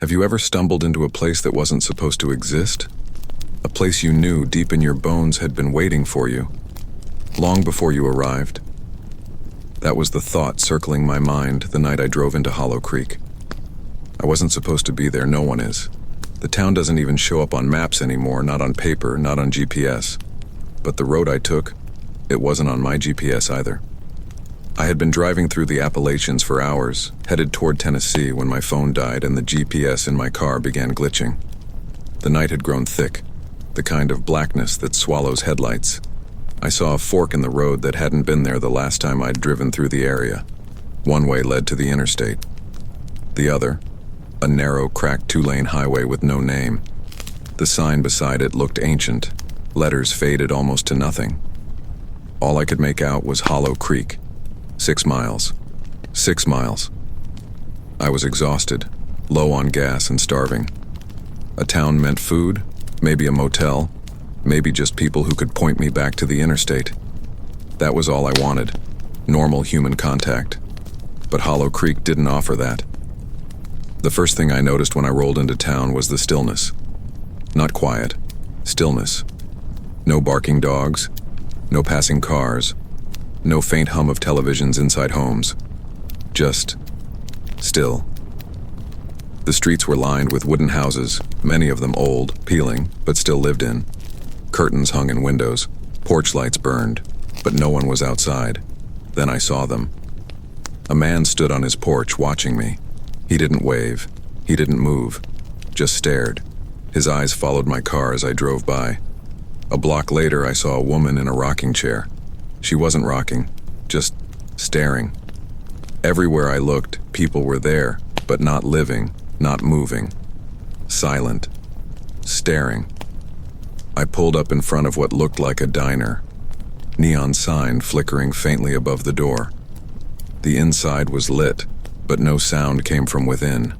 Have you ever stumbled into a place that wasn't supposed to exist? A place you knew deep in your bones had been waiting for you, long before you arrived? That was the thought circling my mind the night I drove into Hollow Creek. I wasn't supposed to be there, no one is. The town doesn't even show up on maps anymore, not on paper, not on GPS. But the road I took, it wasn't on my GPS either. I had been driving through the Appalachians for hours, headed toward Tennessee when my phone died and the GPS in my car began glitching. The night had grown thick, the kind of blackness that swallows headlights. I saw a fork in the road that hadn't been there the last time I'd driven through the area. One way led to the interstate. The other, a narrow, cracked two-lane highway with no name. The sign beside it looked ancient, letters faded almost to nothing. All I could make out was Hollow Creek. 6 miles. 6 miles. I was exhausted, low on gas and starving. A town meant food, maybe a motel, maybe just people who could point me back to the interstate. That was all I wanted, normal human contact. But Hollow Creek didn't offer that. The first thing I noticed when I rolled into town was the stillness. Not quiet, stillness. No barking dogs, no passing cars, no faint hum of televisions inside homes. Just still. The streets were lined with wooden houses, many of them old, peeling, but still lived in. Curtains hung in windows, porch lights burned, but no one was outside. Then I saw them. A man stood on his porch watching me. He didn't wave, he didn't move, just stared. His eyes followed my car as I drove by. A block later, I saw a woman in a rocking chair. She wasn't rocking, just staring. Everywhere I looked, people were there, but not living, not moving. Silent. Staring. I pulled up in front of what looked like a diner. Neon sign flickering faintly above the door. The inside was lit, but no sound came from within.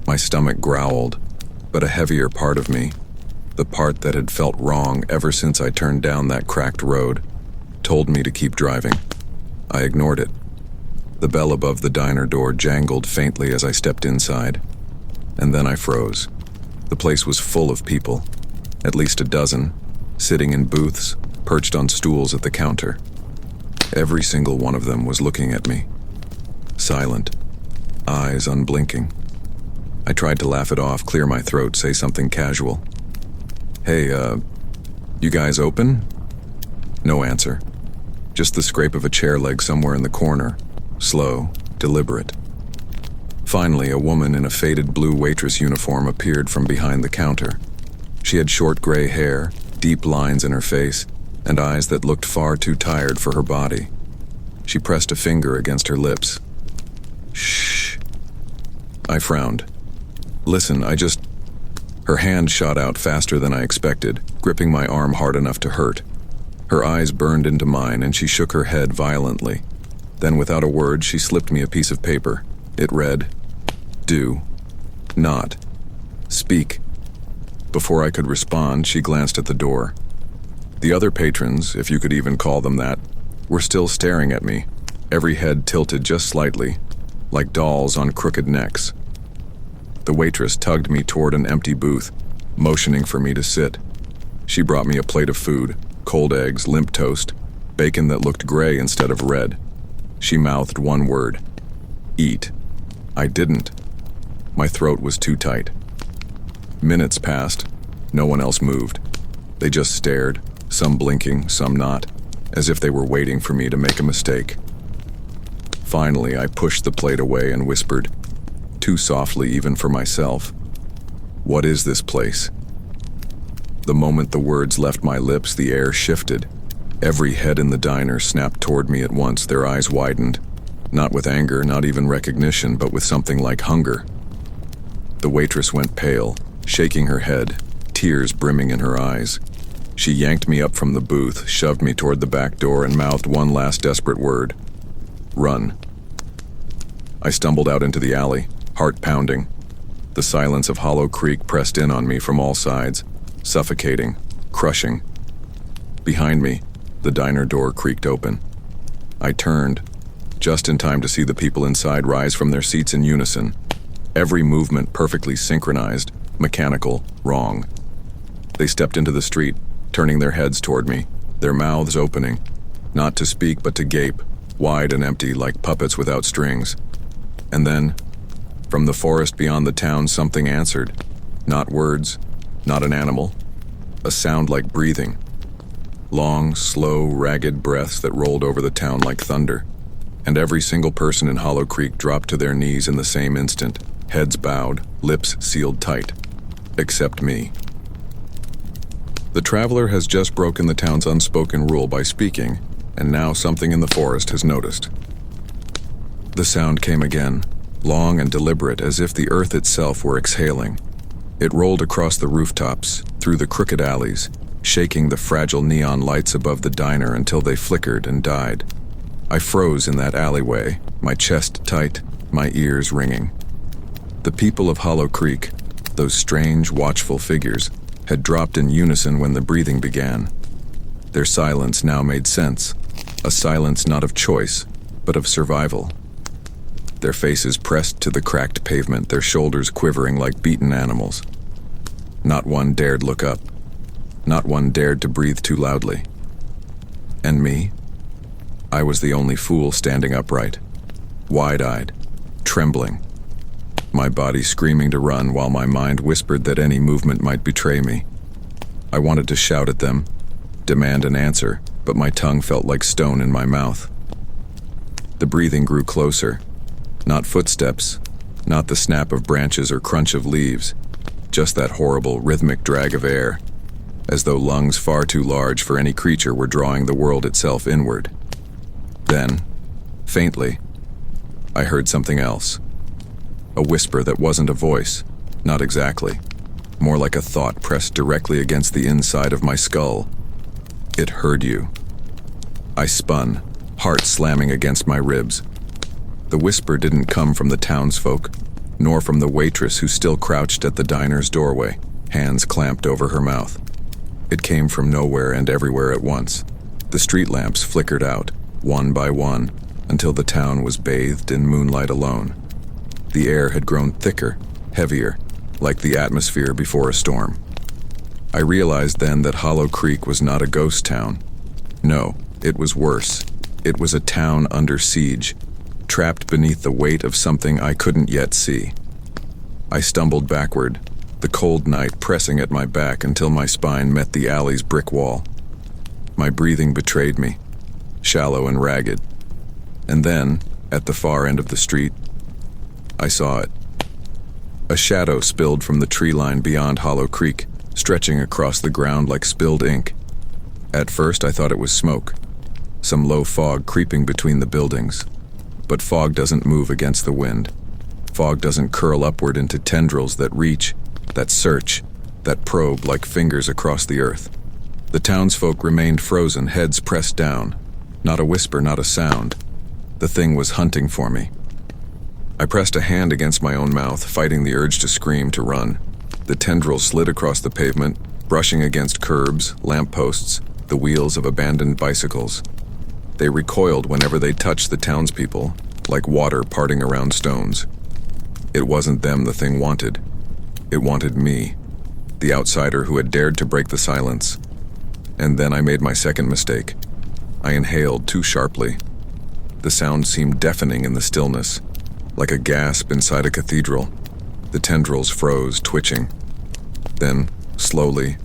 My stomach growled, but a heavier part of me, the part that had felt wrong ever since I turned down that cracked road, told me to keep driving. I ignored it. The bell above the diner door jangled faintly as I stepped inside, and then I froze. The place was full of people, at least a dozen, sitting in booths, perched on stools at the counter. Every single one of them was looking at me. Silent, eyes unblinking. I tried to laugh it off, clear my throat, say something casual. Hey, you guys open? No answer. Just the scrape of a chair leg somewhere in the corner, slow, deliberate. Finally, a woman in a faded blue waitress uniform appeared from behind the counter. She had short gray hair, deep lines in her face, and eyes that looked far too tired for her body. She pressed a finger against her lips. Shh. I frowned. Listen, Her hand shot out faster than I expected, gripping my arm hard enough to hurt. Her eyes burned into mine and she shook her head violently. Then without a word, she slipped me a piece of paper. It read, "Do not speak." Before I could respond, she glanced at the door. The other patrons, if you could even call them that, were still staring at me, every head tilted just slightly, like dolls on crooked necks. The waitress tugged me toward an empty booth, motioning for me to sit. She brought me a plate of food, cold eggs, limp toast, bacon that looked gray instead of red. She mouthed one word, "Eat." I didn't. My throat was too tight. Minutes passed. No one else moved. They just stared, some blinking, some not, as if they were waiting for me to make a mistake. Finally, I pushed the plate away and whispered, too softly even for myself, "What is this place?" The moment the words left my lips, the air shifted. Every head in the diner snapped toward me at once, their eyes widened, not with anger, not even recognition, but with something like hunger. The waitress went pale, shaking her head, tears brimming in her eyes. She yanked me up from the booth, shoved me toward the back door, and mouthed one last desperate word, "Run." I stumbled out into the alley, heart pounding. The silence of Hollow Creek pressed in on me from all sides, suffocating, crushing. Behind me, the diner door creaked open. I turned, just in time to see the people inside rise from their seats in unison. Every movement perfectly synchronized, mechanical, wrong. They stepped into the street, turning their heads toward me, their mouths opening, not to speak but to gape, wide and empty like puppets without strings. And then, from the forest beyond the town, something answered. Not words, not an animal, a sound like breathing. Long, slow, ragged breaths that rolled over the town like thunder. And every single person in Hollow Creek dropped to their knees in the same instant, heads bowed, lips sealed tight. Except me. The traveler has just broken the town's unspoken rule by speaking, and now something in the forest has noticed. The sound came again, long and deliberate, as if the earth itself were exhaling. It rolled across the rooftops, through the crooked alleys, shaking the fragile neon lights above the diner until they flickered and died. I froze in that alleyway, my chest tight, my ears ringing. The people of Hollow Creek, those strange, watchful figures, had dropped in unison when the breathing began. Their silence now made sense, a silence not of choice, but of survival. Their faces pressed to the cracked pavement, their shoulders quivering like beaten animals. Not one dared look up. Not one dared to breathe too loudly. And me? I was the only fool standing upright, wide-eyed, trembling, my body screaming to run while my mind whispered that any movement might betray me. I wanted to shout at them, demand an answer, but my tongue felt like stone in my mouth. The breathing grew closer. Not footsteps, not the snap of branches or crunch of leaves, just that horrible rhythmic drag of air, as though lungs far too large for any creature were drawing the world itself inward. Then, faintly, I heard something else. A whisper that wasn't a voice, not exactly, more like a thought pressed directly against the inside of my skull. It heard you. I spun, heart slamming against my ribs. The whisper didn't come from the townsfolk, nor from the waitress who still crouched at the diner's doorway, hands clamped over her mouth. It came from nowhere and everywhere at once. The street lamps flickered out, one by one, until the town was bathed in moonlight alone. The air had grown thicker, heavier, like the atmosphere before a storm. I realized then that Hollow Creek was not a ghost town. No, it was worse. It was a town under siege, trapped beneath the weight of something I couldn't yet see. I stumbled backward, the cold night pressing at my back until my spine met the alley's brick wall. My breathing betrayed me, shallow and ragged. And then, at the far end of the street, I saw it. A shadow spilled from the tree line beyond Hollow Creek, stretching across the ground like spilled ink. At first I thought it was smoke, some low fog creeping between the buildings. But fog doesn't move against the wind. Fog doesn't curl upward into tendrils that reach, that search, that probe like fingers across the earth. The townsfolk remained frozen, heads pressed down. Not a whisper, not a sound. The thing was hunting for me. I pressed a hand against my own mouth, fighting the urge to scream, to run. The tendrils slid across the pavement, brushing against curbs, lampposts, the wheels of abandoned bicycles. They recoiled whenever they touched the townspeople, like water parting around stones. It wasn't them the thing wanted. It wanted me, the outsider who had dared to break the silence. And then I made my second mistake. I inhaled too sharply. The sound seemed deafening in the stillness, like a gasp inside a cathedral. The tendrils froze, twitching. Then, slowly,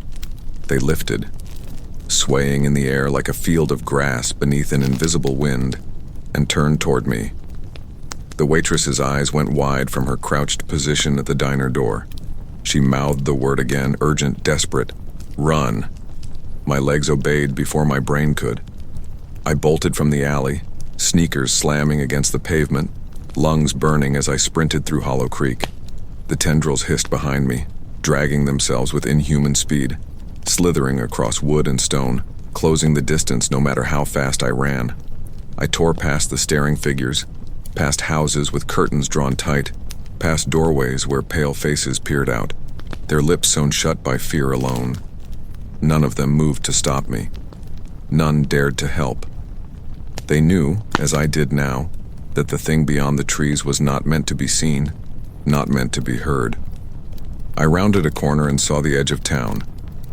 they lifted, swaying in the air like a field of grass beneath an invisible wind, and turned toward me. The waitress's eyes went wide from her crouched position at the diner door. She mouthed the word again, urgent, desperate. Run. My legs obeyed before my brain could. I bolted from the alley, sneakers slamming against the pavement, lungs burning as I sprinted through Hollow Creek. The tendrils hissed behind me, dragging themselves with inhuman speed, slithering across wood and stone, closing the distance no matter how fast I ran. I tore past the staring figures, past houses with curtains drawn tight, past doorways where pale faces peered out, their lips sewn shut by fear alone. None of them moved to stop me. None dared to help. They knew, as I did now, that the thing beyond the trees was not meant to be seen, not meant to be heard. I rounded a corner and saw the edge of town,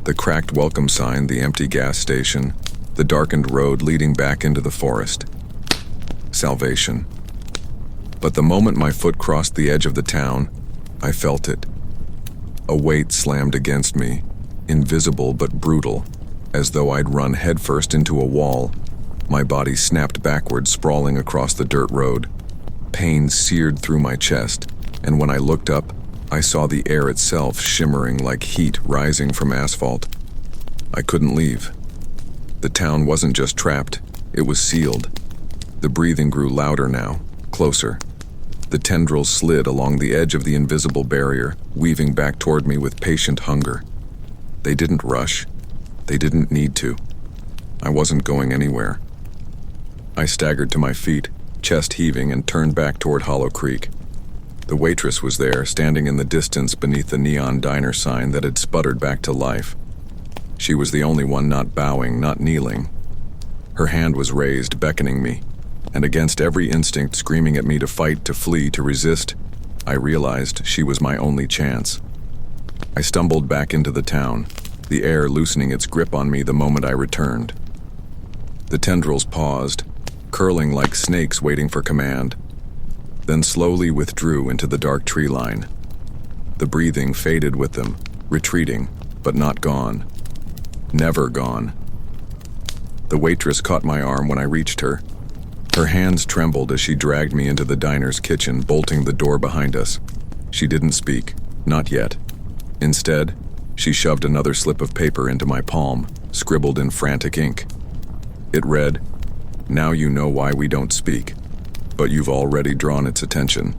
the cracked welcome sign, the empty gas station, the darkened road leading back into the forest. Salvation. But the moment my foot crossed the edge of the town, I felt it. A weight slammed against me, invisible but brutal, as though I'd run headfirst into a wall. My body snapped backward, sprawling across the dirt road. Pain seared through my chest, and when I looked up, I saw the air itself shimmering like heat rising from asphalt. I couldn't leave. The town wasn't just trapped, it was sealed. The breathing grew louder now, closer. The tendrils slid along the edge of the invisible barrier, weaving back toward me with patient hunger. They didn't rush. They didn't need to. I wasn't going anywhere. I staggered to my feet, chest heaving, and turned back toward Hollow Creek. The waitress was there, standing in the distance beneath the neon diner sign that had sputtered back to life. She was the only one not bowing, not kneeling. Her hand was raised, beckoning me, and against every instinct screaming at me to fight, to flee, to resist, I realized she was my only chance. I stumbled back into the town, the air loosening its grip on me the moment I returned. The tendrils paused, curling like snakes waiting for command, then slowly withdrew into the dark tree line. The breathing faded with them, retreating, but not gone. Never gone. The waitress caught my arm when I reached her. Her hands trembled as she dragged me into the diner's kitchen, bolting the door behind us. She didn't speak, not yet. Instead, she shoved another slip of paper into my palm, scribbled in frantic ink. It read, "Now you know why we don't speak, but you've already drawn its attention,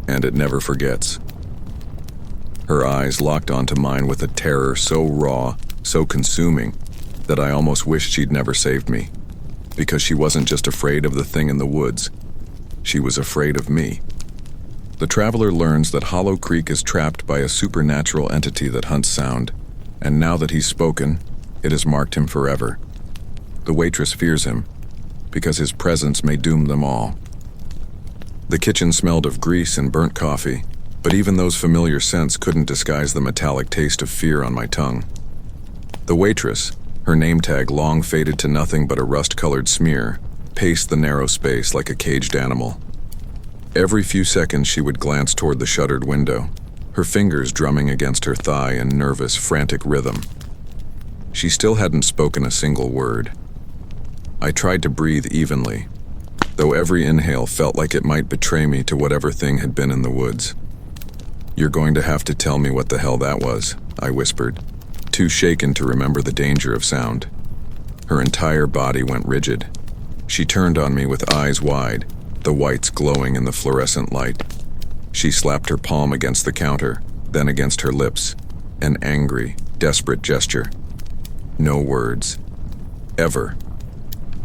and it never forgets." Her eyes locked onto mine with a terror so raw, so consuming, that I almost wished she'd never saved me. Because she wasn't just afraid of the thing in the woods. She was afraid of me. The traveler learns that Hollow Creek is trapped by a supernatural entity that hunts sound, and now that he's spoken, it has marked him forever. The waitress fears him, because his presence may doom them all. The kitchen smelled of grease and burnt coffee, but even those familiar scents couldn't disguise the metallic taste of fear on my tongue. The waitress, her name tag long faded to nothing but a rust-colored smear, paced the narrow space like a caged animal. Every few seconds she would glance toward the shuttered window, her fingers drumming against her thigh in nervous, frantic rhythm. She still hadn't spoken a single word. I tried to breathe evenly, though every inhale felt like it might betray me to whatever thing had been in the woods. "You're going to have to tell me what the hell that was," I whispered, too shaken to remember the danger of sound. Her entire body went rigid. She turned on me with eyes wide, the whites glowing in the fluorescent light. She slapped her palm against the counter, then against her lips, an angry, desperate gesture. No words. Ever.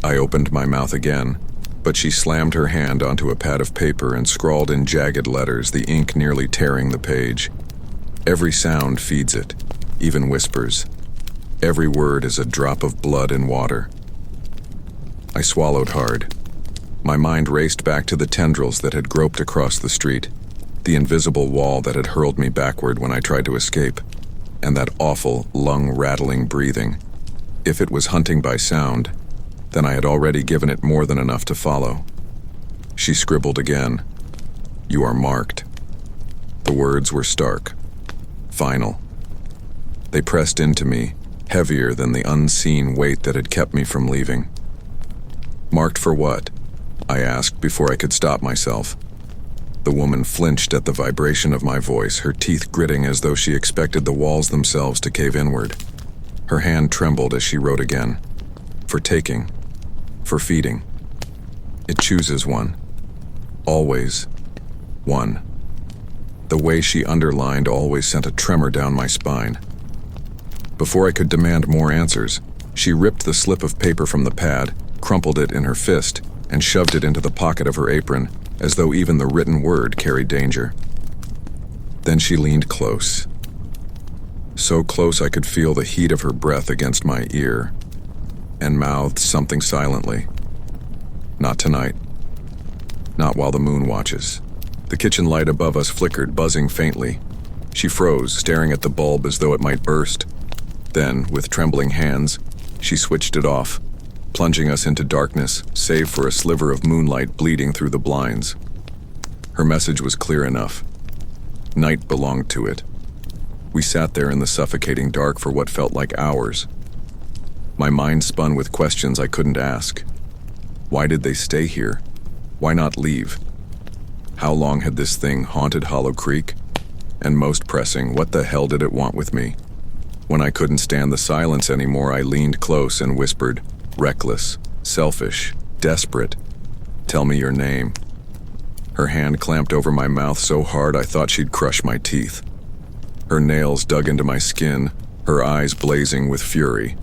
I opened my mouth again, but she slammed her hand onto a pad of paper and scrawled in jagged letters, the ink nearly tearing the page. Every sound feeds it, even whispers. Every word is a drop of blood in water. I swallowed hard. My mind raced back to the tendrils that had groped across the street, the invisible wall that had hurled me backward when I tried to escape, and that awful, lung-rattling breathing. If it was hunting by sound, then I had already given it more than enough to follow. She scribbled again. "You are marked." The words were stark, final. They pressed into me, heavier than the unseen weight that had kept me from leaving. "Marked for what?" I asked before I could stop myself. The woman flinched at the vibration of my voice, her teeth gritting as though she expected the walls themselves to cave inward. Her hand trembled as she wrote again. "For taking. For feeding. It chooses one. Always. One." The way she underlined always sent a tremor down my spine. Before I could demand more answers, she ripped the slip of paper from the pad, crumpled it in her fist, and shoved it into the pocket of her apron, as though even the written word carried danger. Then she leaned close. So close I could feel the heat of her breath against my ear, and mouthed something silently. "Not tonight. Not while the moon watches." The kitchen light above us flickered, buzzing faintly. She froze, staring at the bulb as though it might burst. Then, with trembling hands, she switched it off, plunging us into darkness, save for a sliver of moonlight bleeding through the blinds. Her message was clear enough. Night belonged to it. We sat there in the suffocating dark for what felt like hours. My mind spun with questions I couldn't ask. Why did they stay here? Why not leave? How long had this thing haunted Hollow Creek? And most pressing, what the hell did it want with me? When I couldn't stand the silence anymore, I leaned close and whispered, reckless, selfish, desperate, tell me your name. Her hand clamped over my mouth so hard I thought she'd crush my teeth. Her nails dug into my skin, her eyes blazing with fury.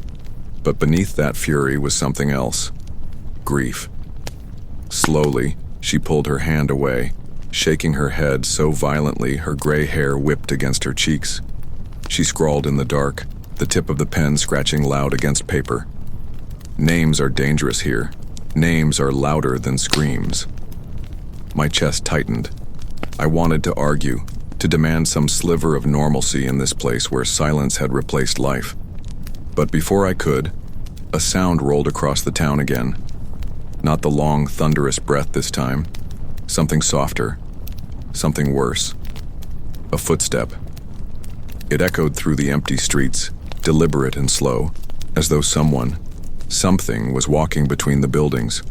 But beneath that fury was something else. Grief. Slowly, she pulled her hand away, shaking her head so violently her gray hair whipped against her cheeks. She scrawled in the dark, the tip of the pen scratching loud against paper. Names are dangerous here. Names are louder than screams. My chest tightened. I wanted to argue, to demand some sliver of normalcy in this place where silence had replaced life. But before I could, a sound rolled across the town again. Not the long, thunderous breath this time. Something softer. Something worse. A footstep. It echoed through the empty streets, deliberate and slow, as though something was walking between the buildings.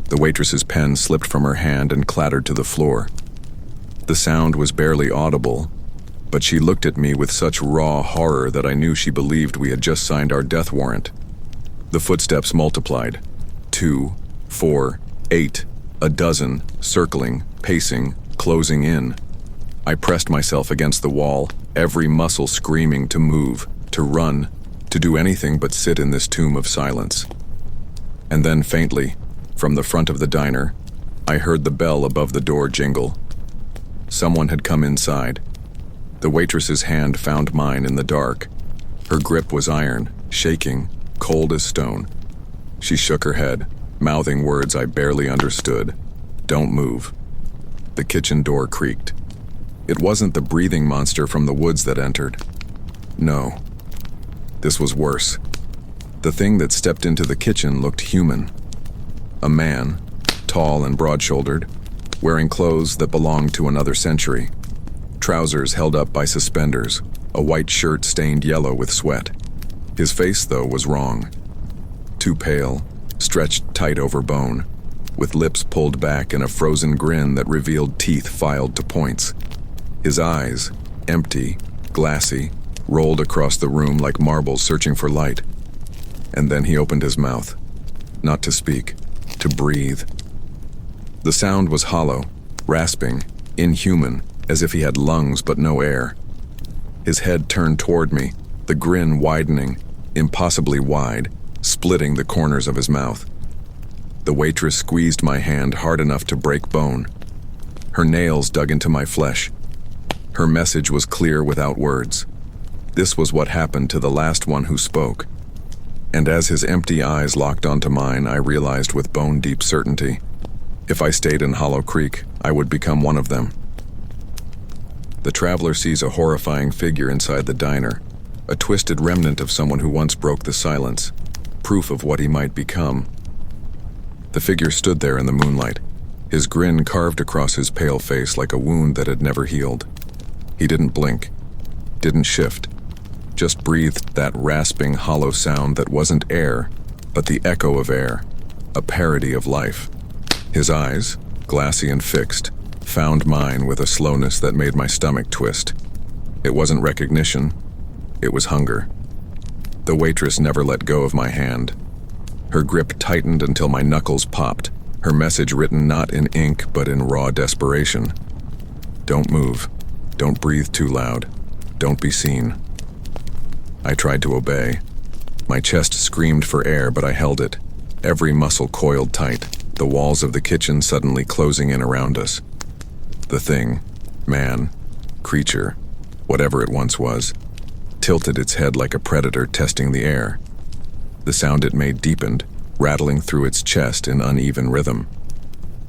The waitress's pen slipped from her hand and clattered to the floor. The sound was barely audible, but she looked at me with such raw horror that I knew she believed we had just signed our death warrant. The footsteps multiplied. 2, 4, 8, a dozen, circling, pacing, closing in. I pressed myself against the wall, every muscle screaming to move, to run, to do anything but sit in this tomb of silence. And then faintly, from the front of the diner, I heard the bell above the door jingle. Someone had come inside. The waitress's hand found mine in the dark. Her grip was iron, shaking, cold as stone. She shook her head, mouthing words I barely understood. Don't move. The kitchen door creaked. It wasn't the breathing monster from the woods that entered. No. This was worse. The thing that stepped into the kitchen looked human. A man, tall and broad-shouldered, wearing clothes that belonged to another century. Trousers held up by suspenders, a white shirt stained yellow with sweat. His face, though, was wrong. Too pale, stretched tight over bone, with lips pulled back and a frozen grin that revealed teeth filed to points. His eyes, empty, glassy, rolled across the room like marbles searching for light. And then he opened his mouth, not to speak, to breathe. The sound was hollow, rasping, inhuman, as if he had lungs but no air. His head turned toward me, the grin widening, impossibly wide, splitting the corners of his mouth. The waitress squeezed my hand hard enough to break bone. Her nails dug into my flesh. Her message was clear without words. This was what happened to the last one who spoke. And as his empty eyes locked onto mine, I realized with bone-deep certainty, if I stayed in Hollow Creek, I would become one of them. The traveler sees a horrifying figure inside the diner, a twisted remnant of someone who once broke the silence, proof of what he might become. The figure stood there in the moonlight, his grin carved across his pale face like a wound that had never healed. He didn't blink, didn't shift, just breathed that rasping, hollow sound that wasn't air, but the echo of air, a parody of life. His eyes, glassy and fixed, found mine with a slowness that made my stomach twist. It wasn't recognition, it was hunger. The waitress never let go of my hand. Her grip tightened until my knuckles popped, her message written not in ink but in raw desperation. Don't move. Don't breathe too loud. Don't be seen. I tried to obey. My chest screamed for air, but I held it, every muscle coiled tight, the walls of the kitchen suddenly closing in around us. The thing, man, creature, whatever it once was, tilted its head like a predator testing the air. The sound it made deepened, rattling through its chest in uneven rhythm.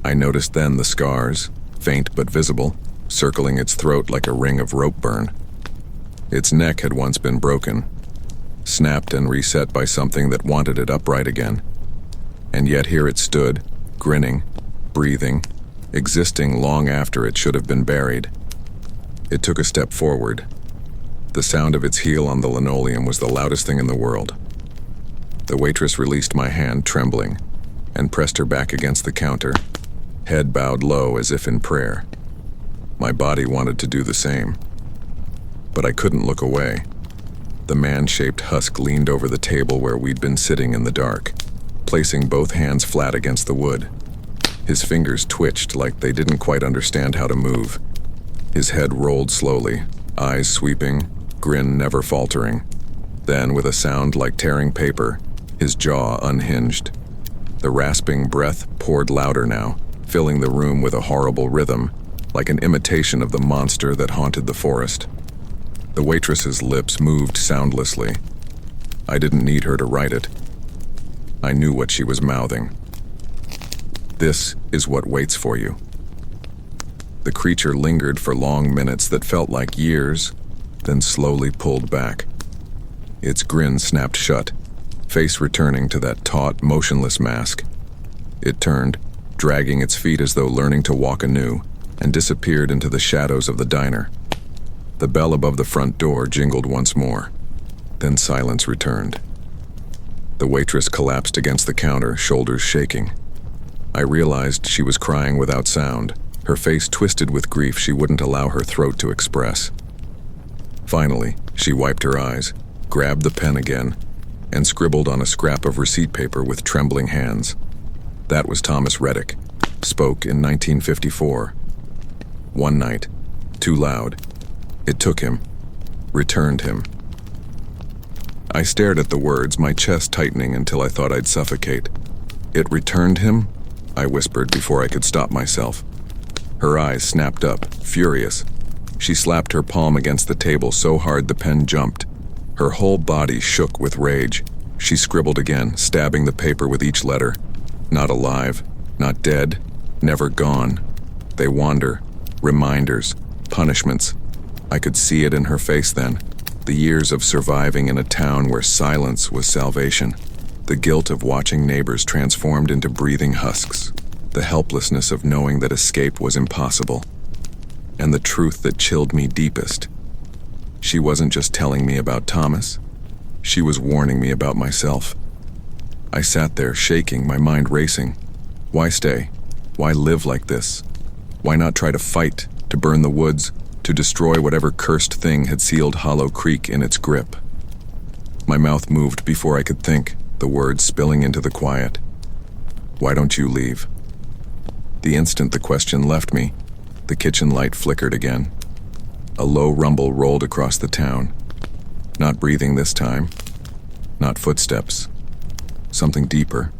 I noticed then the scars, faint but visible, circling its throat like a ring of rope burn. Its neck had once been broken, snapped and reset by something that wanted it upright again. And yet here it stood, grinning, breathing, existing long after it should have been buried. It took a step forward. The sound of its heel on the linoleum was the loudest thing in the world. The waitress released my hand, trembling, and pressed her back against the counter, head bowed low as if in prayer. My body wanted to do the same, but I couldn't look away. The man-shaped husk leaned over the table where we'd been sitting in the dark, placing both hands flat against the wood. His fingers twitched like they didn't quite understand how to move. His head rolled slowly, eyes sweeping, grin never faltering. Then, with a sound like tearing paper, his jaw unhinged. The rasping breath poured louder now, filling the room with a horrible rhythm, like an imitation of the monster that haunted the forest. The waitress's lips moved soundlessly. I didn't need her to write it. I knew what she was mouthing. This is what waits for you. The creature lingered for long minutes that felt like years, then slowly pulled back. Its grin snapped shut, face returning to that taut, motionless mask. It turned, dragging its feet as though learning to walk anew, and disappeared into the shadows of the diner. The bell above the front door jingled once more. Then silence returned. The waitress collapsed against the counter, shoulders shaking. I realized she was crying without sound, her face twisted with grief she wouldn't allow her throat to express. Finally, she wiped her eyes, grabbed the pen again, and scribbled on a scrap of receipt paper with trembling hands. That was Thomas Reddick, spoke in 1954. One night, too loud, it took him, returned him. I stared at the words, my chest tightening until I thought I'd suffocate. It returned him? I whispered before I could stop myself. Her eyes snapped up, furious. She slapped her palm against the table so hard the pen jumped. Her whole body shook with rage. She scribbled again, stabbing the paper with each letter. Not alive, not dead, never gone. They wander, reminders, punishments. I could see it in her face then. The years of surviving in a town where silence was salvation. The guilt of watching neighbors transformed into breathing husks. The helplessness of knowing that escape was impossible. And the truth that chilled me deepest. She wasn't just telling me about Thomas. She was warning me about myself. I sat there shaking, my mind racing. Why stay? Why live like this? Why not try to fight, to burn the woods, to destroy whatever cursed thing had sealed Hollow Creek in its grip? My mouth moved before I could think, the words spilling into the quiet. Why don't you leave? The instant the question left me, the kitchen light flickered again. A low rumble rolled across the town. Not breathing this time. Not footsteps. Something deeper.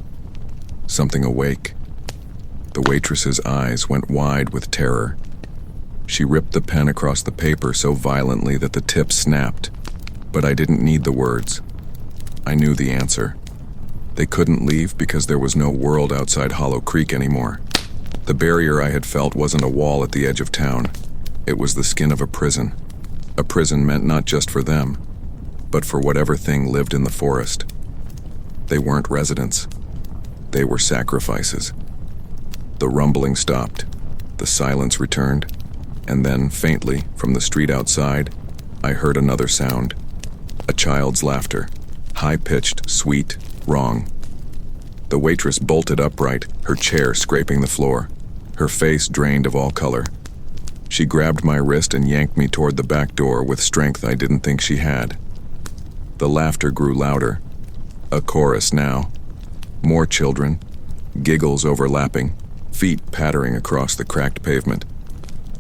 Something awake. The waitress's eyes went wide with terror. She ripped the pen across the paper so violently that the tip snapped. But I didn't need the words. I knew the answer. They couldn't leave because there was no world outside Hollow Creek anymore. The barrier I had felt wasn't a wall at the edge of town. It was the skin of a prison. A prison meant not just for them, but for whatever thing lived in the forest. They weren't residents. They were sacrifices. The rumbling stopped. The silence returned. And then, faintly, from the street outside, I heard another sound. A child's laughter. High-pitched, sweet, wrong. The waitress bolted upright, her chair scraping the floor, her face drained of all color. She grabbed my wrist and yanked me toward the back door with strength I didn't think she had. The laughter grew louder. A chorus now. More children. Giggles overlapping. Feet pattering across the cracked pavement.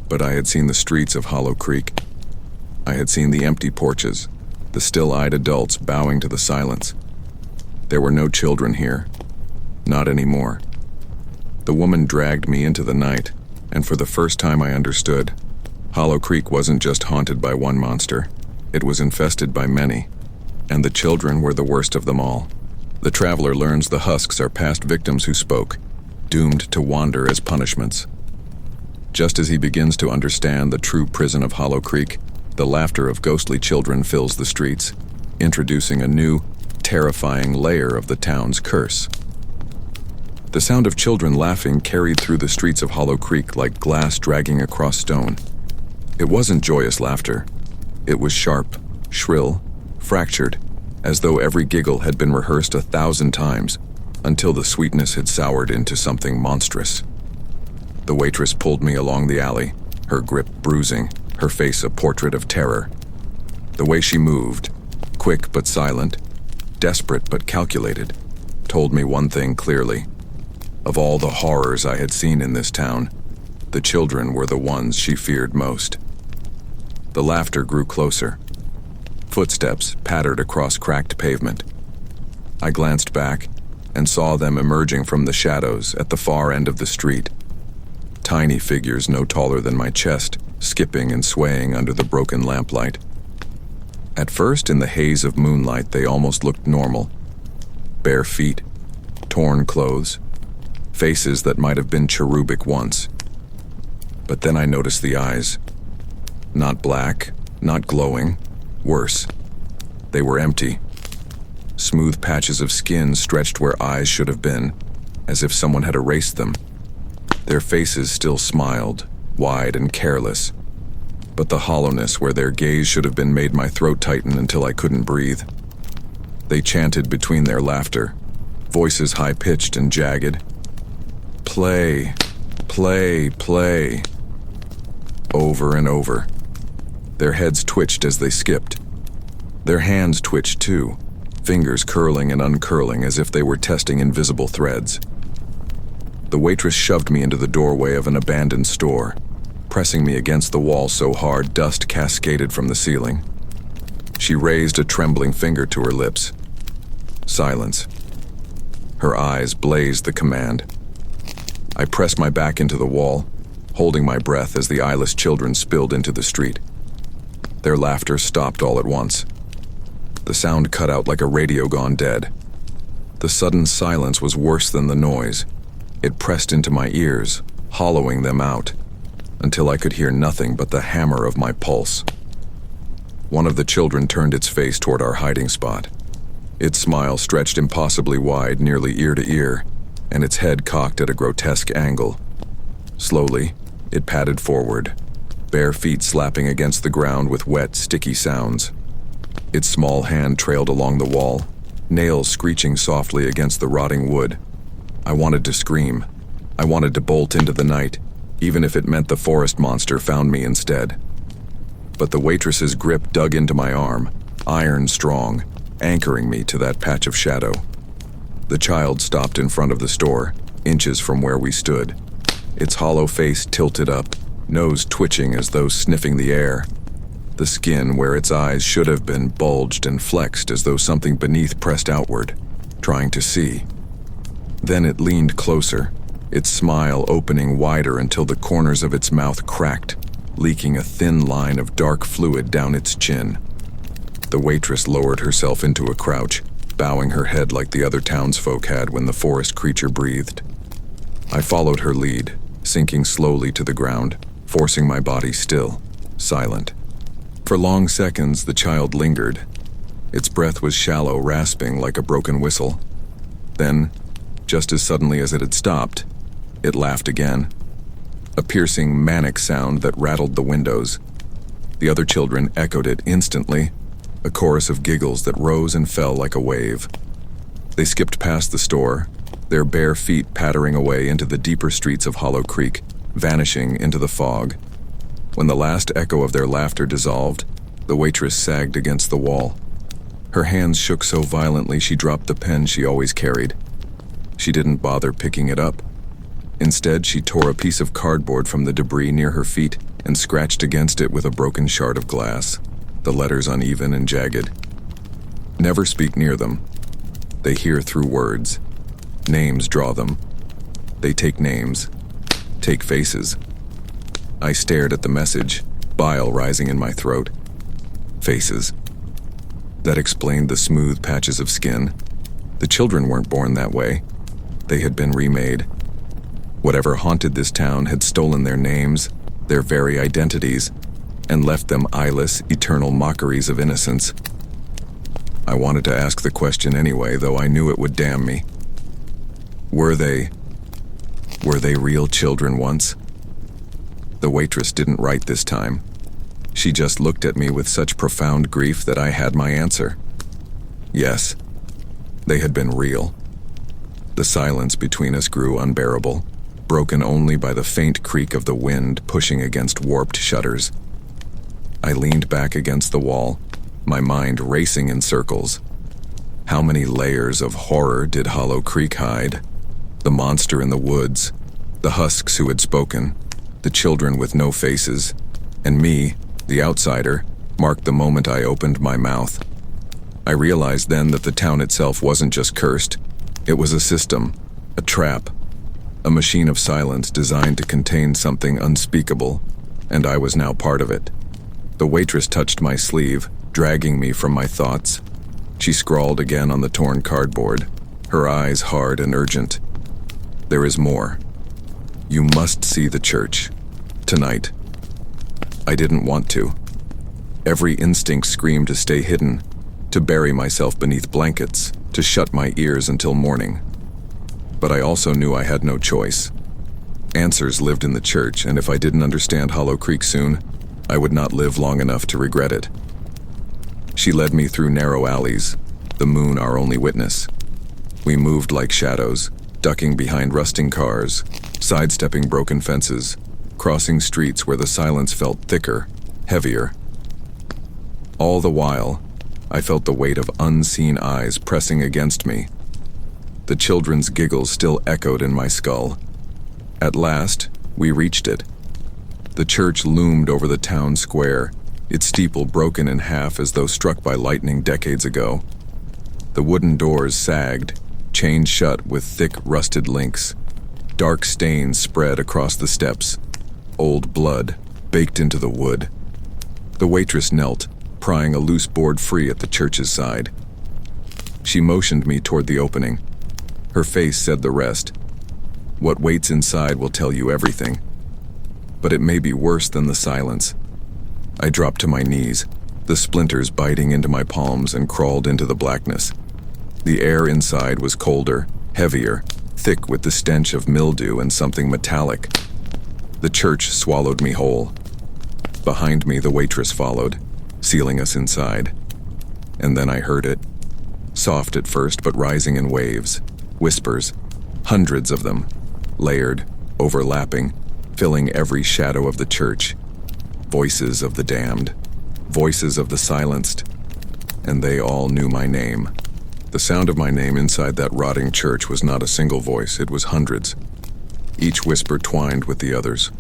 But I had seen the streets of Hollow Creek. I had seen the empty porches, the still-eyed adults bowing to the silence. There were no children here. Not anymore. The woman dragged me into the night, and for the first time I understood. Hollow Creek wasn't just haunted by one monster. It was infested by many, and the children were the worst of them all. The traveler learns the husks are past victims who spoke, doomed to wander as punishments. Just as he begins to understand the true prison of Hollow Creek, the laughter of ghostly children fills the streets, introducing a new, terrifying layer of the town's curse. The sound of children laughing carried through the streets of Hollow Creek like glass dragging across stone. It wasn't joyous laughter. It was sharp, shrill, fractured, as though every giggle had been rehearsed 1,000 times, until the sweetness had soured into something monstrous. The waitress pulled me along the alley, her grip bruising, her face a portrait of terror. The way she moved, quick but silent, desperate but calculated, told me one thing clearly. Of all the horrors I had seen in this town, the children were the ones she feared most. The laughter grew closer. Footsteps pattered across cracked pavement. I glanced back and saw them emerging from the shadows at the far end of the street. Tiny figures no taller than my chest, skipping and swaying under the broken lamplight. At first, in the haze of moonlight, they almost looked normal. Bare feet, torn clothes, faces that might have been cherubic once. But then I noticed the eyes. Not black, not glowing, worse. They were empty. Smooth patches of skin stretched where eyes should have been, as if someone had erased them. Their faces still smiled, wide and careless, but the hollowness where their gaze should have been made my throat tighten until I couldn't breathe. They chanted between their laughter, voices high-pitched and jagged. Play, play, play. Over and over. Their heads twitched as they skipped. Their hands twitched too, fingers curling and uncurling as if they were testing invisible threads. The waitress shoved me into the doorway of an abandoned store, pressing me against the wall so hard dust cascaded from the ceiling. She raised a trembling finger to her lips. Silence. Her eyes blazed the command. I pressed my back into the wall, holding my breath as the eyeless children spilled into the street. Their laughter stopped all at once. The sound cut out like a radio gone dead. The sudden silence was worse than the noise. It pressed into my ears, hollowing them out, until I could hear nothing but the hammer of my pulse. One of the children turned its face toward our hiding spot. Its smile stretched impossibly wide, nearly ear to ear, and its head cocked at a grotesque angle. Slowly, it padded forward, bare feet slapping against the ground with wet, sticky sounds. Its small hand trailed along the wall, nails screeching softly against the rotting wood. I wanted to scream. I wanted to bolt into the night, even if it meant the forest monster found me instead. But the waitress's grip dug into my arm, iron strong, anchoring me to that patch of shadow. The child stopped in front of the store, inches from where we stood. Its hollow face tilted up, nose twitching as though sniffing the air. The skin where its eyes should have been bulged and flexed as though something beneath pressed outward, trying to see. Then it leaned closer, its smile opening wider until the corners of its mouth cracked, leaking a thin line of dark fluid down its chin. The waitress lowered herself into a crouch, bowing her head like the other townsfolk had when the forest creature breathed. I followed her lead, sinking slowly to the ground, forcing my body still, silent. For long seconds, the child lingered. Its breath was shallow, rasping like a broken whistle. Then, just as suddenly as it had stopped, it laughed again. A piercing, manic sound that rattled the windows. The other children echoed it instantly, a chorus of giggles that rose and fell like a wave. They skipped past the store, their bare feet pattering away into the deeper streets of Hollow Creek, vanishing into the fog. When the last echo of their laughter dissolved, the waitress sagged against the wall. Her hands shook so violently she dropped the pen she always carried. She didn't bother picking it up. Instead, she tore a piece of cardboard from the debris near her feet and scratched against it with a broken shard of glass, the letters uneven and jagged. Never speak near them. They hear through words. Names draw them. They take names. Take faces. I stared at the message, bile rising in my throat. Faces. That explained the smooth patches of skin. The children weren't born that way. They had been remade. Whatever haunted this town had stolen their names, their very identities, and left them eyeless, eternal mockeries of innocence. I wanted to ask the question anyway, though I knew it would damn me. Were they real children once? The waitress didn't write this time. She just looked at me with such profound grief that I had my answer. Yes, they had been real. The silence between us grew unbearable, broken only by the faint creak of the wind pushing against warped shutters. I leaned back against the wall, my mind racing in circles. How many layers of horror did Hollow Creek hide? The monster in the woods, the husks who had spoken, the children with no faces, and me, the outsider, marked the moment I opened my mouth. I realized then that the town itself wasn't just cursed. It was a system, a trap, a machine of silence designed to contain something unspeakable, and I was now part of it. The waitress touched my sleeve, dragging me from my thoughts. She scrawled again on the torn cardboard, her eyes hard and urgent. There is more. You must see the church. Tonight. I didn't want to. Every instinct screamed to stay hidden, to bury myself beneath blankets, to shut my ears until morning. But I also knew I had no choice. Answers lived in the church, and if I didn't understand Hollow Creek soon, I would not live long enough to regret it. She led me through narrow alleys, the moon our only witness. We moved like shadows, ducking behind rusting cars, sidestepping broken fences, crossing streets where the silence felt thicker, heavier. All the while, I felt the weight of unseen eyes pressing against me. The children's giggles still echoed in my skull. At last, we reached it. The church loomed over the town square, its steeple broken in half as though struck by lightning decades ago. The wooden doors sagged, chained shut with thick rusted links. Dark stains spread across the steps, old blood baked into the wood. The waitress knelt, prying a loose board free at the church's side. She motioned me toward the opening. Her face said the rest. What waits inside will tell you everything. But it may be worse than the silence. I dropped to my knees, the splinters biting into my palms, and crawled into the blackness. The air inside was colder, heavier, thick with the stench of mildew and something metallic. The church swallowed me whole. Behind me, the waitress followed, sealing us inside. And then I heard it. Soft at first, but rising in waves. Whispers. Hundreds of them. Layered, overlapping, filling every shadow of the church. Voices of the damned. Voices of the silenced. And they all knew my name. The sound of my name inside that rotting church was not a single voice, it was hundreds. Each whisper twined with the others,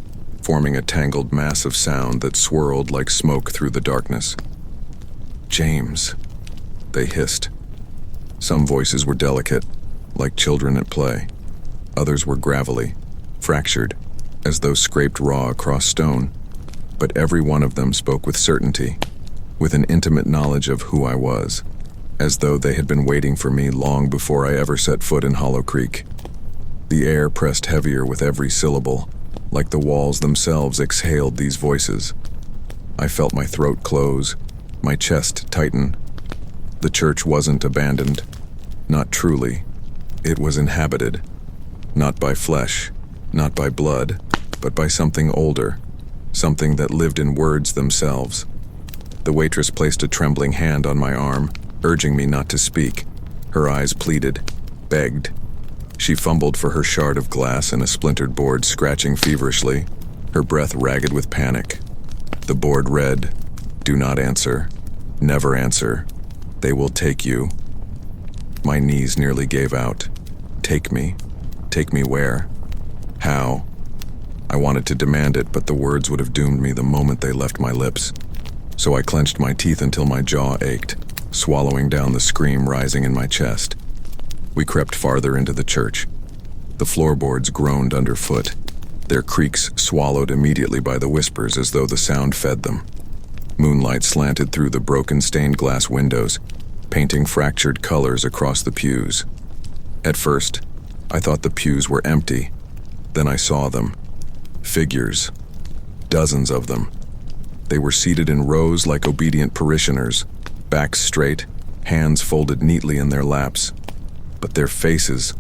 forming a tangled mass of sound that swirled like smoke through the darkness. James, they hissed. Some voices were delicate, like children at play. Others were gravelly, fractured, as though scraped raw across stone. But every one of them spoke with certainty, with an intimate knowledge of who I was, as though they had been waiting for me long before I ever set foot in Hollow Creek. The air pressed heavier with every syllable, like the walls themselves exhaled these voices. I felt my throat close, my chest tighten. The church wasn't abandoned. Not truly. It was inhabited. Not by flesh, not by blood, but by something older, something that lived in words themselves. The waitress placed a trembling hand on my arm, urging me not to speak. Her eyes pleaded, begged. She fumbled for her shard of glass and a splintered board, scratching feverishly, her breath ragged with panic. The board read, "Do not answer. Never answer. They will take you." My knees nearly gave out. Take me. Take me where? How? I wanted to demand it, but the words would have doomed me the moment they left my lips. So I clenched my teeth until my jaw ached, swallowing down the scream rising in my chest. We crept farther into the church. The floorboards groaned underfoot, their creaks swallowed immediately by the whispers as though the sound fed them. Moonlight slanted through the broken stained glass windows, painting fractured colors across the pews. At first, I thought the pews were empty, Then I saw them. Figures. Dozens of them. They were seated in rows like obedient parishioners, backs straight, hands folded neatly in their laps. But their faces,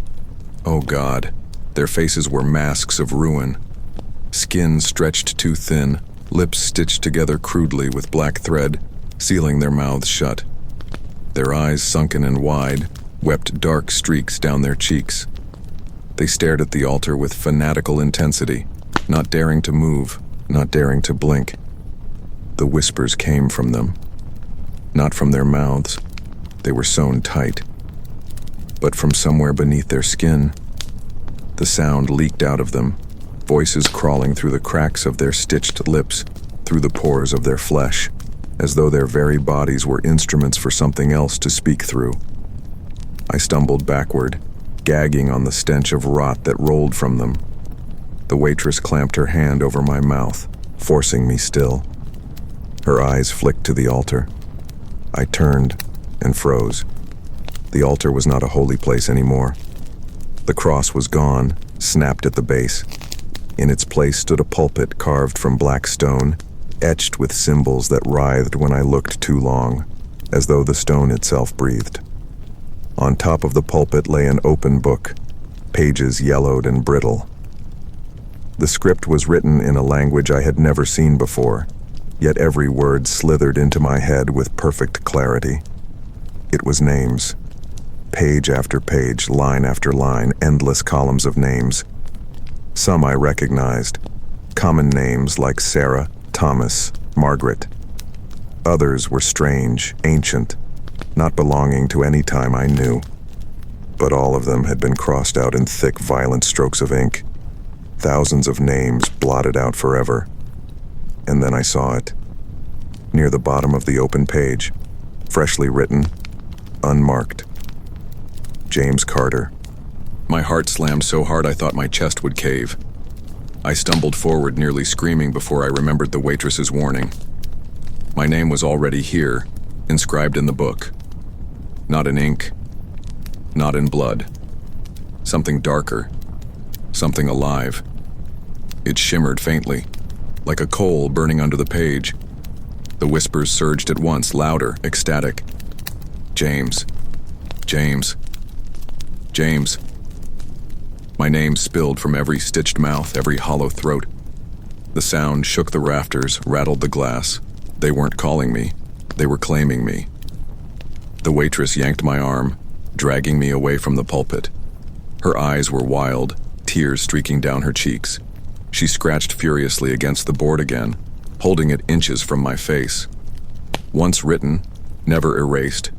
oh God, their faces were masks of ruin. Skin stretched too thin, lips stitched together crudely with black thread, sealing their mouths shut. Their eyes, sunken and wide, wept dark streaks down their cheeks. They stared at the altar with fanatical intensity, not daring to move, not daring to blink. The whispers came from them. Not from their mouths. They were sewn tight. But from somewhere beneath their skin, the sound leaked out of them, voices crawling through the cracks of their stitched lips, through the pores of their flesh, as though their very bodies were instruments for something else to speak through. I stumbled backward, gagging on the stench of rot that rolled from them. The waitress clamped her hand over my mouth, forcing me still. Her eyes flicked to the altar. I turned and froze. The altar was not a holy place anymore. The cross was gone, snapped at the base. In its place stood a pulpit carved from black stone, etched with symbols that writhed when I looked too long, as though the stone itself breathed. On top of the pulpit lay an open book, pages yellowed and brittle. The script was written in a language I had never seen before, yet every word slithered into my head with perfect clarity. It was names. Page after page, line after line, endless columns of names. Some I recognized, common names like Sarah, Thomas, Margaret. Others were strange, ancient, not belonging to any time I knew. But all of them had been crossed out in thick, violent strokes of ink. Thousands of names blotted out forever. And then I saw it. Near the bottom of the open page, freshly written, unmarked. James Carter. My heart slammed so hard I thought my chest would cave. I stumbled forward, nearly screaming before I remembered the waitress's warning. My name was already here, inscribed in the book. Not in ink, not in blood. Something darker, something alive. It shimmered faintly, like a coal burning under the page. The whispers surged at once, louder, ecstatic. James. James. James. My name spilled from every stitched mouth, every hollow throat. The sound shook the rafters, rattled the glass. They weren't calling me. They were claiming me. The waitress yanked my arm, dragging me away from the pulpit. Her eyes were wild, tears streaking down her cheeks. She scratched furiously against the board again, holding it inches from my face. Once written, never erased,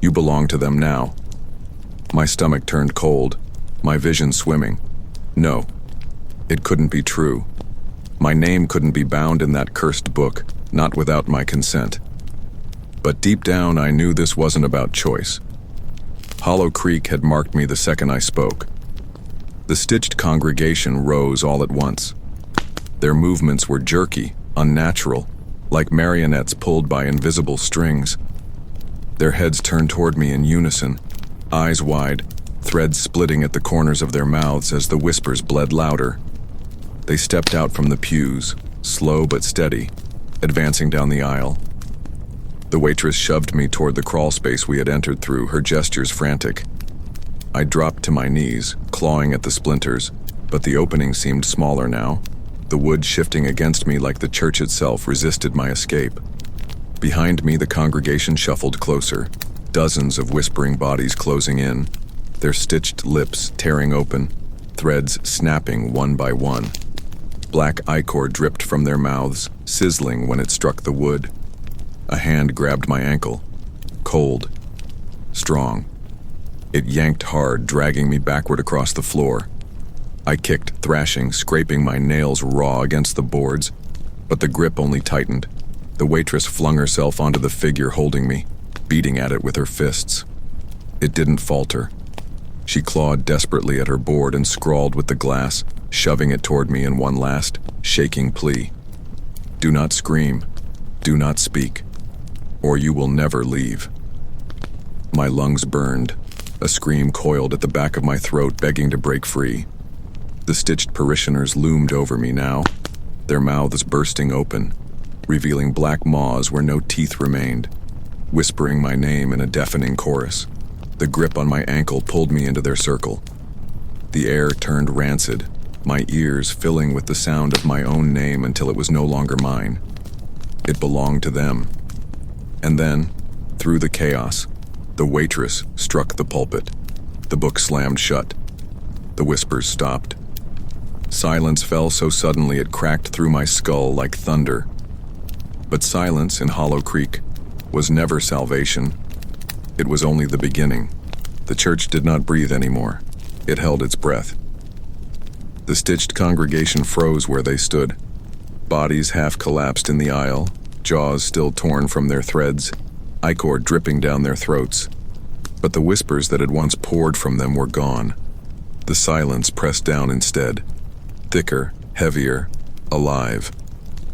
you belong to them now. My stomach turned cold, my vision swimming. No, it couldn't be true. My name couldn't be bound in that cursed book, not without my consent. But deep down, I knew this wasn't about choice. Hollow Creek had marked me the second I spoke. The stitched congregation rose all at once. Their movements were jerky, unnatural, like marionettes pulled by invisible strings. Their heads turned toward me in unison, eyes wide, threads splitting at the corners of their mouths as the whispers bled louder. They stepped out from the pews, slow but steady, advancing down the aisle. The waitress shoved me toward the crawl space we had entered through, her gestures frantic. I dropped to my knees, clawing at the splinters, but the opening seemed smaller now. The wood shifting against me like the church itself resisted my escape. Behind me, the congregation shuffled closer, dozens of whispering bodies closing in, their stitched lips tearing open, threads snapping one by one. Black ichor dripped from their mouths, sizzling when it struck the wood. A hand grabbed my ankle, cold, strong. It yanked hard, dragging me backward across the floor. I kicked, thrashing, scraping my nails raw against the boards, but the grip only tightened. The waitress flung herself onto the figure holding me, beating at it with her fists. It didn't falter. She clawed desperately at her board and scrawled with the glass, shoving it toward me in one last, shaking plea. Do not scream. Do not speak. Or you will never leave. My lungs burned. A scream coiled at the back of my throat, begging to break free. The stitched parishioners loomed over me now, their mouths bursting open, revealing black maws where no teeth remained, whispering my name in a deafening chorus. The grip on my ankle pulled me into their circle. The air turned rancid, my ears filling with the sound of my own name until it was no longer mine. It belonged to them. And then, through the chaos, the waitress struck the pulpit. The book slammed shut. The whispers stopped. Silence fell so suddenly it cracked through my skull like thunder. But silence in Hollow Creek was never salvation. It was only the beginning. The church did not breathe anymore. It held its breath. The stitched congregation froze where they stood. Bodies half collapsed in the aisle, jaws still torn from their threads, ichor dripping down their throats. But the whispers that had once poured from them were gone. The silence pressed down instead. Thicker, heavier, alive.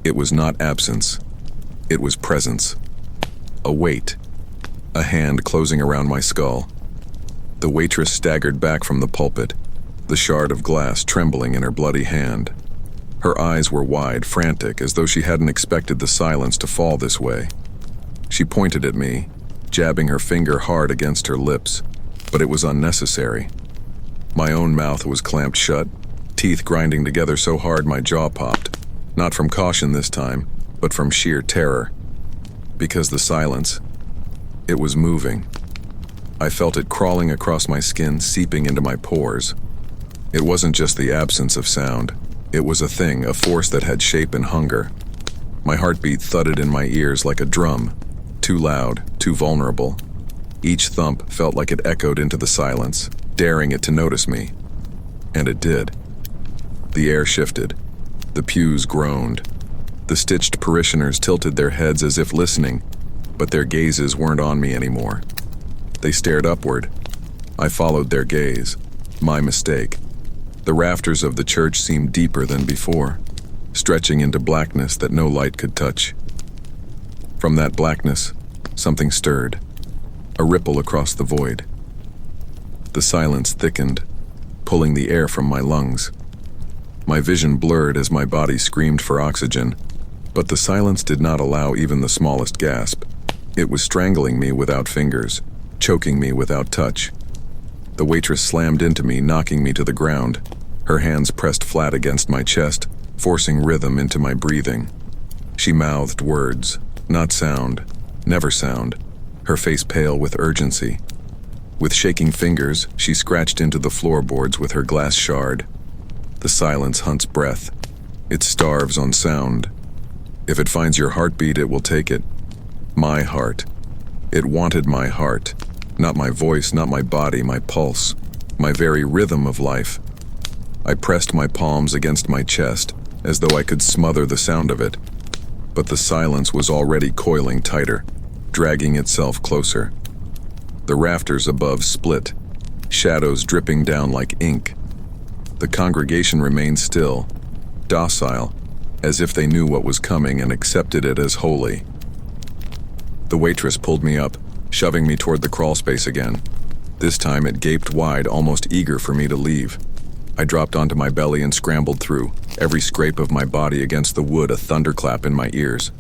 It was not absence. It was presence. A weight. A hand closing around my skull. The waitress staggered back from the pulpit, the shard of glass trembling in her bloody hand. Her eyes were wide, frantic, as though she hadn't expected the silence to fall this way. She pointed at me, jabbing her finger hard against her lips, but it was unnecessary. My own mouth was clamped shut, teeth grinding together so hard my jaw popped, not from caution this time, but from sheer terror. Because the silence, it was moving. I felt it crawling across my skin, seeping into my pores. It wasn't just the absence of sound. It was a thing, a force that had shape and hunger. My heartbeat thudded in my ears like a drum, too loud, too vulnerable. Each thump felt like it echoed into the silence, daring it to notice me. And it did. The air shifted. The pews groaned. The stitched parishioners tilted their heads as if listening, but their gazes weren't on me anymore. They stared upward. I followed their gaze. My mistake. The rafters of the church seemed deeper than before, stretching into blackness that no light could touch. From that blackness, something stirred, a ripple across the void. The silence thickened, pulling the air from my lungs. My vision blurred as my body screamed for oxygen, but the silence did not allow even the smallest gasp. It was strangling me without fingers, choking me without touch. The waitress slammed into me, knocking me to the ground, her hands pressed flat against my chest, forcing rhythm into my breathing. She mouthed words, not sound, never sound, her face pale with urgency. With shaking fingers, she scratched into the floorboards with her glass shard. The silence hunts breath. It starves on sound. If it finds your heartbeat, it will take it. My heart. It wanted my heart. Not my voice, not my body, my pulse. My very rhythm of life. I pressed my palms against my chest, as though I could smother the sound of it. But the silence was already coiling tighter, dragging itself closer. The rafters above split, shadows dripping down like ink. The congregation remained still, docile, as if they knew what was coming and accepted it as holy. The waitress pulled me up, shoving me toward the crawl space again. This time it gaped wide, almost eager for me to leave. I dropped onto my belly and scrambled through, every scrape of my body against the wood a thunderclap in my ears.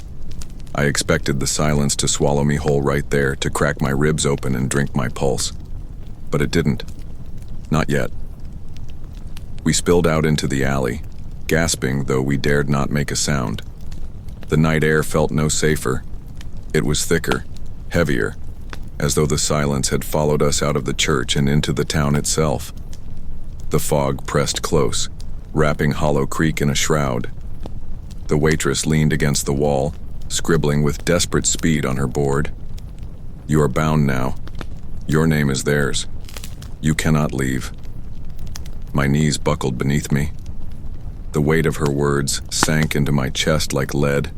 I expected the silence to swallow me whole right there, to crack my ribs open and drink my pulse. But it didn't. Not yet. We spilled out into the alley, gasping though we dared not make a sound. The night air felt no safer. It was thicker, heavier, as though the silence had followed us out of the church and into the town itself. The fog pressed close, wrapping Hollow Creek in a shroud. The waitress leaned against the wall, scribbling with desperate speed on her board. "You are bound now. Your name is theirs. You cannot leave." My knees buckled beneath me. The weight of her words sank into my chest like lead.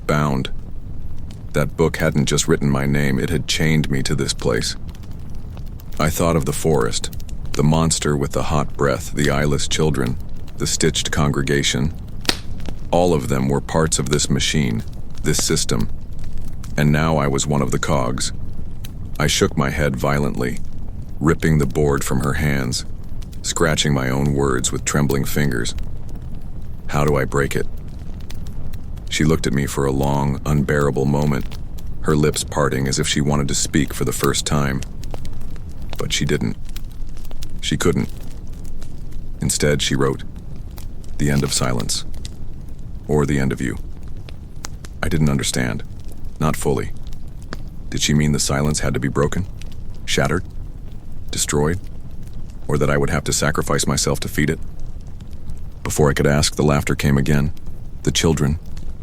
Bound. That book hadn't just written my name, it had chained me to this place. I thought of the forest, the monster with the hot breath, the eyeless children, the stitched congregation. All of them were parts of this machine, this system. And now I was one of the cogs. I shook my head violently, ripping the board from her hands. scratching my own words with trembling fingers. How do I break it? She looked at me for a long, unbearable moment, her lips parting as if she wanted to speak for the first time. But she didn't. She couldn't. Instead, she wrote, "The end of silence. Or the end of you." I didn't understand. Not fully. Did she mean the silence had to be broken? Shattered? Destroyed? Or that I would have to sacrifice myself to feed it? Before I could ask, the laughter came again. The children.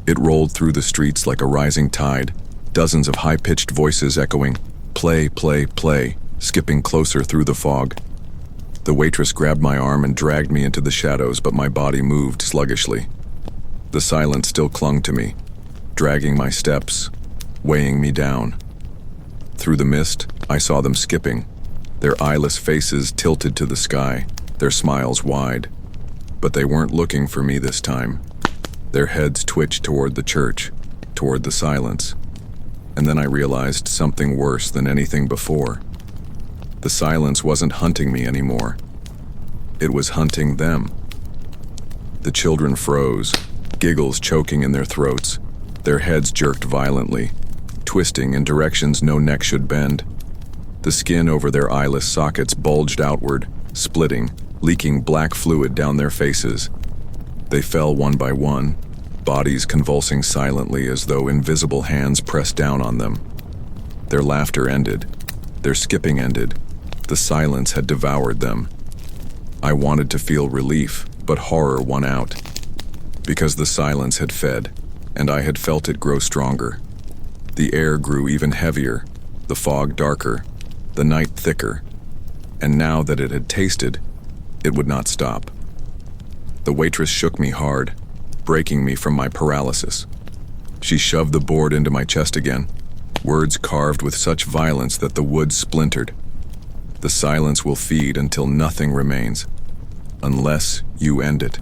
It rolled through the streets like a rising tide, dozens of high-pitched voices echoing, "Play, play, play," skipping closer through the fog. The waitress grabbed my arm and dragged me into the shadows, but my body moved sluggishly. The silence still clung to me, dragging my steps, weighing me down. Through the mist, I saw them skipping, their eyeless faces tilted to the sky, their smiles wide. But they weren't looking for me this time. Their heads twitched toward the church, toward the silence. And then I realized something worse than anything before. The silence wasn't hunting me anymore. It was hunting them. The children froze, giggles choking in their throats, their heads jerked violently, twisting in directions no neck should bend. The skin over their eyeless sockets bulged outward, splitting, leaking black fluid down their faces. They fell one by one, bodies convulsing silently as though invisible hands pressed down on them. Their laughter ended. Their skipping ended. The silence had devoured them. I wanted to feel relief, but horror won out. Because the silence had fed, and I had felt it grow stronger. The air grew even heavier, the fog darker, the night thicker. And now that it had tasted, it would not stop. The waitress shook me hard, breaking me from my paralysis. She shoved the board into my chest again, words carved with such violence that the wood splintered. The silence will feed until nothing remains, unless you end it.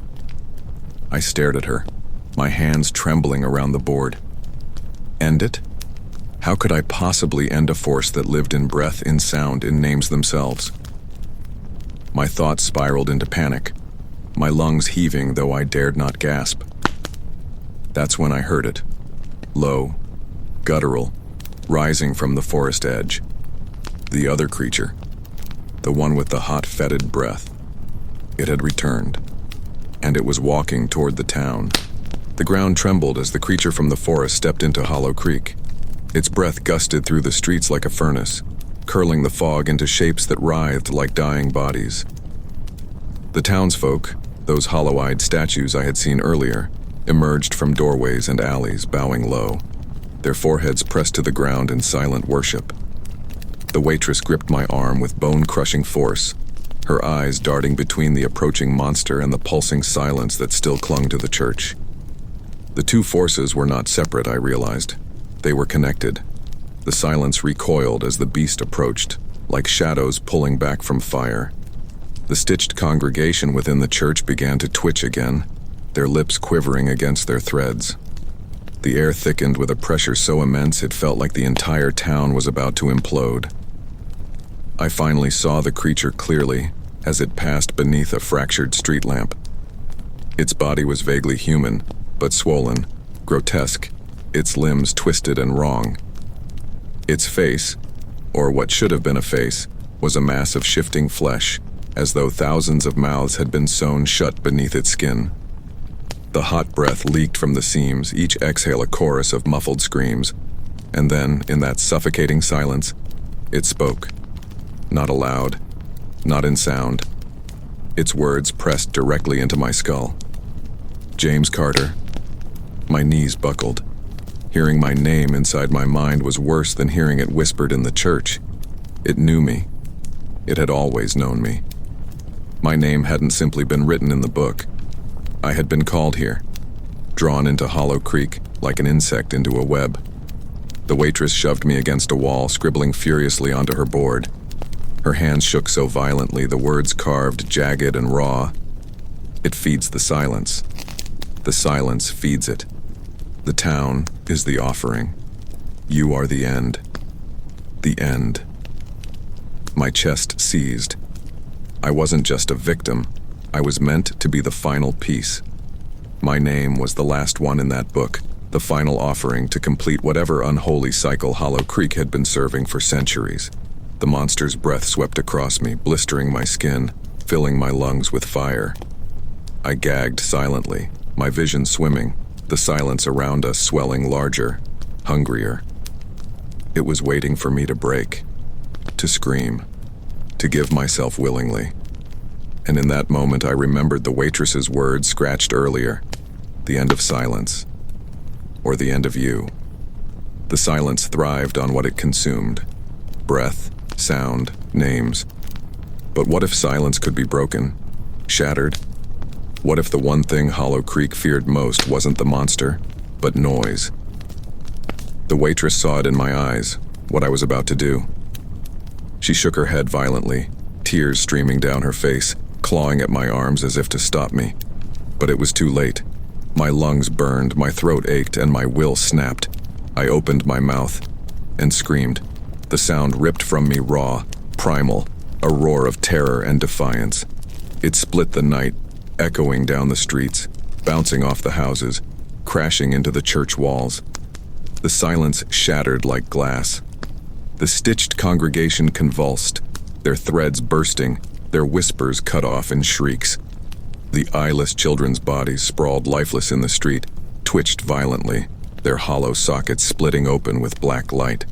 I stared at her, my hands trembling around the board. End it? How could I possibly end a force that lived in breath, in sound, in names themselves? My thoughts spiraled into panic, my lungs heaving though I dared not gasp. That's when I heard it, low, guttural, rising from the forest edge. The other creature, the one with the hot, fetid breath. It had returned, and it was walking toward the town. The ground trembled as the creature from the forest stepped into Hollow Creek. Its breath gusted through the streets like a furnace, curling the fog into shapes that writhed like dying bodies. The townsfolk, those hollow-eyed statues I had seen earlier, emerged from doorways and alleys, bowing low, their foreheads pressed to the ground in silent worship. The waitress gripped my arm with bone-crushing force, her eyes darting between the approaching monster and the pulsing silence that still clung to the church. The two forces were not separate, I realized. They were connected. The silence recoiled as the beast approached, like shadows pulling back from fire. The stitched congregation within the church began to twitch again, their lips quivering against their threads. The air thickened with a pressure so immense it felt like the entire town was about to implode. I finally saw the creature clearly as it passed beneath a fractured street lamp. Its body was vaguely human, but swollen, grotesque, its limbs twisted and wrong. Its face, or what should have been a face, was a mass of shifting flesh, as though thousands of mouths had been sewn shut beneath its skin. The hot breath leaked from the seams, each exhale a chorus of muffled screams, and then, in that suffocating silence, it spoke. Not aloud, not in sound. Its words pressed directly into my skull. James Carter. My knees buckled. Hearing my name inside my mind was worse than hearing it whispered in the church. It knew me. It had always known me. My name hadn't simply been written in the book. I had been called here, drawn into Hollow Creek like an insect into a web. The waitress shoved me against a wall, scribbling furiously onto her board. Her hands shook so violently, the words carved, jagged and raw. It feeds the silence. The silence feeds it. The town is the offering. You are the end. The end. My chest seized. I wasn't just a victim. I was meant to be the final piece. My name was the last one in that book, the final offering to complete whatever unholy cycle Hollow Creek had been serving for centuries. The monster's breath swept across me, blistering my skin, filling my lungs with fire. I gagged silently, my vision swimming, the silence around us swelling larger, hungrier. It was waiting for me to break, to scream, to give myself willingly. And in that moment I remembered the waitress's words scratched earlier, the end of silence, or the end of you. The silence thrived on what it consumed, breath, sound, names. But what if silence could be broken, shattered? What if the one thing Hollow Creek feared most wasn't the monster, but noise? The waitress saw it in my eyes, what I was about to do. She shook her head violently, tears streaming down her face, clawing at my arms as if to stop me. But it was too late. My lungs burned, my throat ached, and my will snapped. I opened my mouth and screamed. The sound ripped from me raw, primal, a roar of terror and defiance. It split the night, echoing down the streets, bouncing off the houses, crashing into the church walls. The silence shattered like glass. The stitched congregation convulsed, their threads bursting, their whispers cut off in shrieks. The eyeless children's bodies sprawled lifeless in the street, twitched violently, their hollow sockets splitting open with black light.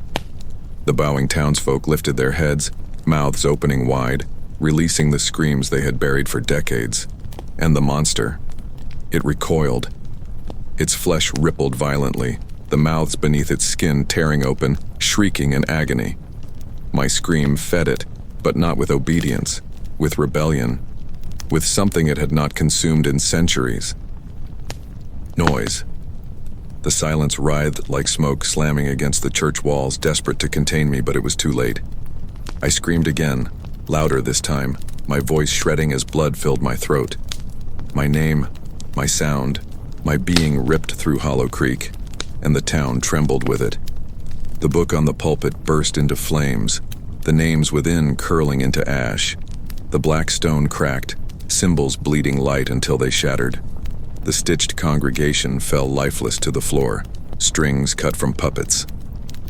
The bowing townsfolk lifted their heads, mouths opening wide, releasing the screams they had buried for decades. And the monster, it recoiled. Its flesh rippled violently, the mouths beneath its skin tearing open, shrieking in agony. My scream fed it, but not with obedience, with rebellion, with something it had not consumed in centuries. Noise. The silence writhed like smoke slamming against the church walls, desperate to contain me, but it was too late. I screamed again, louder this time, my voice shredding as blood filled my throat. My name, my sound, my being ripped through Hollow Creek, and the town trembled with it. The book on the pulpit burst into flames, the names within curling into ash. The black stone cracked, symbols bleeding light until they shattered. The stitched congregation fell lifeless to the floor, strings cut from puppets.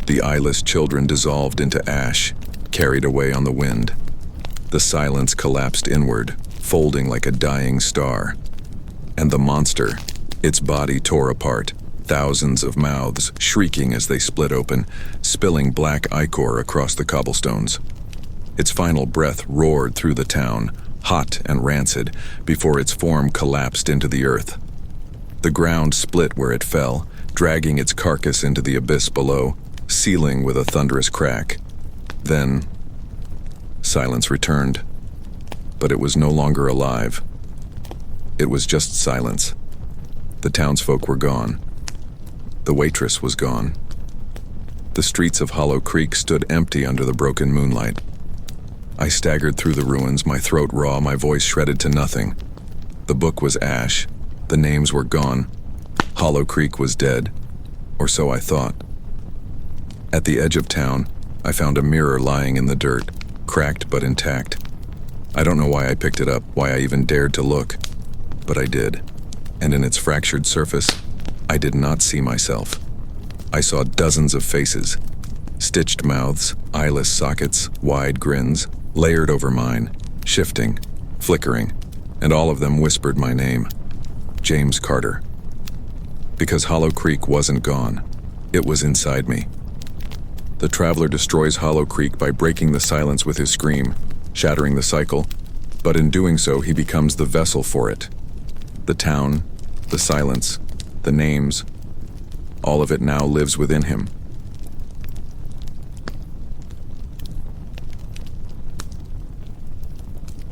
The eyeless children dissolved into ash, carried away on the wind. The silence collapsed inward, folding like a dying star. And the monster, its body tore apart, thousands of mouths shrieking as they split open, spilling black ichor across the cobblestones. Its final breath roared through the town, hot and rancid, before its form collapsed into the earth. The ground split where it fell, dragging its carcass into the abyss below, sealing with a thunderous crack. Then, silence returned. But it was no longer alive. It was just silence. The townsfolk were gone. The waitress was gone. The streets of Hollow Creek stood empty under the broken moonlight. I staggered through the ruins, my throat raw, my voice shredded to nothing. The book was ash. The names were gone. Hollow Creek was dead, or so I thought. At the edge of town, I found a mirror lying in the dirt, cracked but intact. I don't know why I picked it up, why I even dared to look, but I did. And in its fractured surface, I did not see myself. I saw dozens of faces, stitched mouths, eyeless sockets, wide grins, layered over mine, shifting, flickering, and all of them whispered my name, James Carter. Because Hollow Creek wasn't gone, it was inside me. The traveler destroys Hollow Creek by breaking the silence with his scream, shattering the cycle, but in doing so he becomes the vessel for it. The town, the silence, the names, all of it now lives within him.